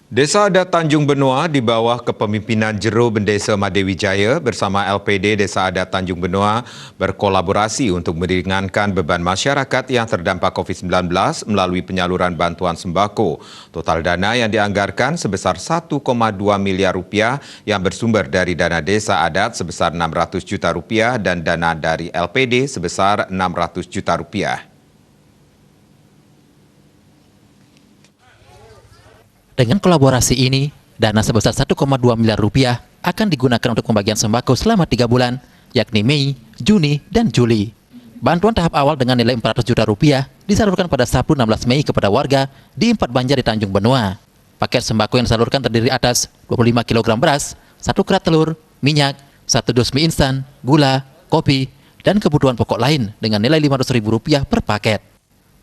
Desa Adat Tanjung Benua di bawah kepemimpinan Jero Bendesa Madewijaya bersama LPD Desa Adat Tanjung Benua berkolaborasi untuk meringankan beban masyarakat yang terdampak COVID-19 melalui penyaluran bantuan sembako. Total dana yang dianggarkan sebesar 1,2 miliar rupiah yang bersumber dari dana Desa Adat sebesar 600 juta rupiah dan dana dari LPD sebesar 600 juta rupiah. Dengan kolaborasi ini, dana sebesar 1,2 miliar rupiah akan digunakan untuk pembagian sembako selama 3 bulan, yakni Mei, Juni, dan Juli. Bantuan tahap awal dengan nilai 400 juta rupiah disalurkan pada Sabtu 16 Mei kepada warga di 4 banjar di Tanjung Benua. Paket sembako yang disalurkan terdiri atas 25 kg beras, 1 kerat telur, minyak, 1 dus mie instan, gula, kopi, dan kebutuhan pokok lain dengan nilai Rp500.000 per paket.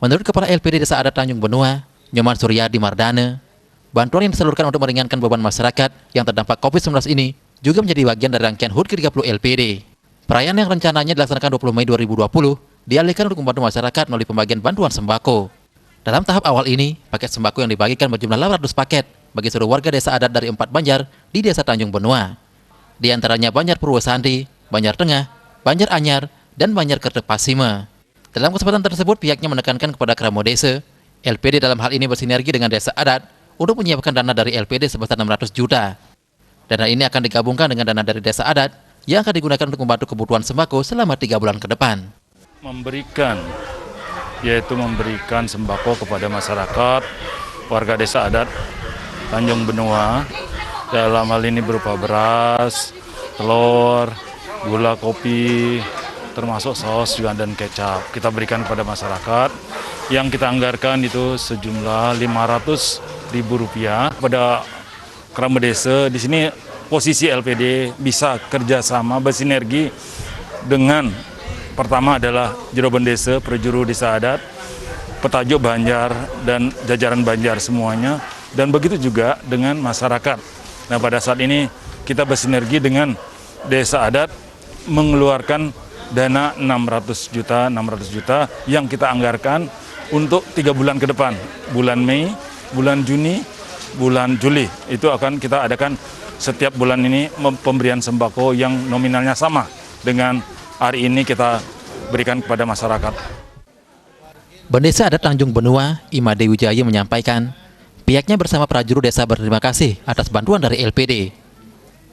Menurut Kepala LPD Desa Adat Tanjung Benua, Nyoman Suryadi Mardana, bantuan yang disalurkan untuk meringankan beban masyarakat yang terdampak COVID-19 ini juga menjadi bagian dari rangkaian HUT ke-30 LPD. Perayaan yang rencananya dilaksanakan 20 Mei 2020 dialihkan untuk membantu masyarakat melalui pembagian bantuan sembako. Dalam tahap awal ini, paket sembako yang dibagikan berjumlah 800 paket bagi seluruh warga desa adat dari 4 banjar di Desa Tanjung Benua. Di antaranya Banjar Purwosandi, Banjar Tengah, Banjar Anyar, dan Banjar Kertepasima. Dalam kesempatan tersebut, pihaknya menekankan kepada Kramo Desa, LPD dalam hal ini bersinergi dengan desa adat untuk menyiapkan dana dari LPD sebesar 600 juta. Dana ini akan digabungkan dengan dana dari desa adat yang akan digunakan untuk membantu kebutuhan sembako selama 3 bulan ke depan. Memberikan sembako kepada masyarakat, warga desa adat Tanjung Benua, dalam hal ini berupa beras, telur, gula, kopi, termasuk saus juga dan kecap. Kita berikan kepada masyarakat yang kita anggarkan itu sejumlah Rp500.000 pada Kramo Desa. Di sini posisi LPD bisa kerjasama bersinergi dengan pertama adalah Jero Bendesa, Perjuru Desa Adat, Petajuk Banjar dan jajaran Banjar semuanya, dan begitu juga dengan masyarakat. Nah, pada saat ini kita bersinergi dengan Desa Adat mengeluarkan dana 600 juta yang kita anggarkan untuk 3 bulan ke depan, bulan Mei, bulan Juni, bulan Juli. Itu akan kita adakan setiap bulan ini pemberian sembako yang nominalnya sama dengan hari ini kita berikan kepada masyarakat. Bendesa Adat Tanjung Benua, Ima Dewijaya menyampaikan, pihaknya bersama prajurit desa berterima kasih atas bantuan dari LPD.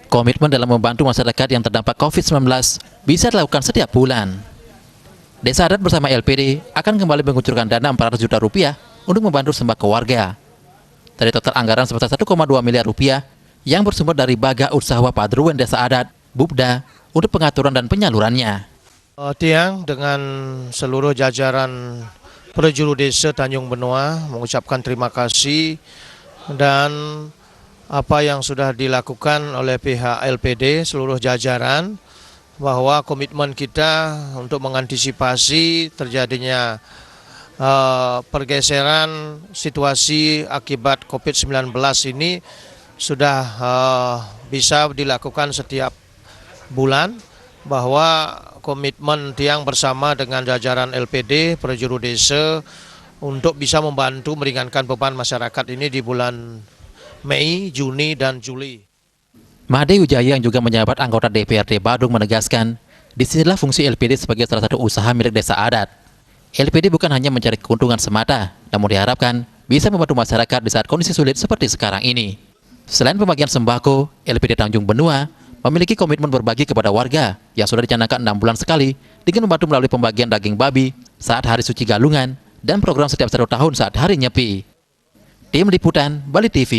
Komitmen dalam membantu masyarakat yang terdampak COVID-19 bisa dilakukan setiap bulan. Desa Adat bersama LPD akan kembali mengucurkan dana 400 juta rupiah untuk membantu sembako warga. Dari total anggaran sebesar 1,2 miliar rupiah yang bersumber dari Baga Usaha Padruan Desa Adat, Bupda, untuk pengaturan dan penyalurannya. Tiang dengan seluruh jajaran Perjuru Desa Tanjung Benua mengucapkan terima kasih dan apa yang sudah dilakukan oleh pihak LPD seluruh jajaran, bahwa komitmen kita untuk mengantisipasi terjadinya pergeseran situasi akibat COVID-19 ini sudah bisa dilakukan setiap bulan, bahwa komitmen tiang bersama dengan jajaran LPD, Perjuru Desa untuk bisa membantu meringankan beban masyarakat ini di bulan Mei, Juni, dan Juli. Made Wijaya yang juga menjabat anggota DPRD Badung menegaskan, disinilah fungsi LPD sebagai salah satu usaha milik desa adat. LPD bukan hanya mencari keuntungan semata, namun diharapkan bisa membantu masyarakat di saat kondisi sulit seperti sekarang ini. Selain pembagian sembako, LPD Tanjung Benua memiliki komitmen berbagi kepada warga yang sudah dicanangkan 6 bulan sekali dengan membantu melalui pembagian daging babi saat Hari Suci Galungan dan program setiap 1 tahun saat Hari Nyepi. Tim Liputan, Bali TV.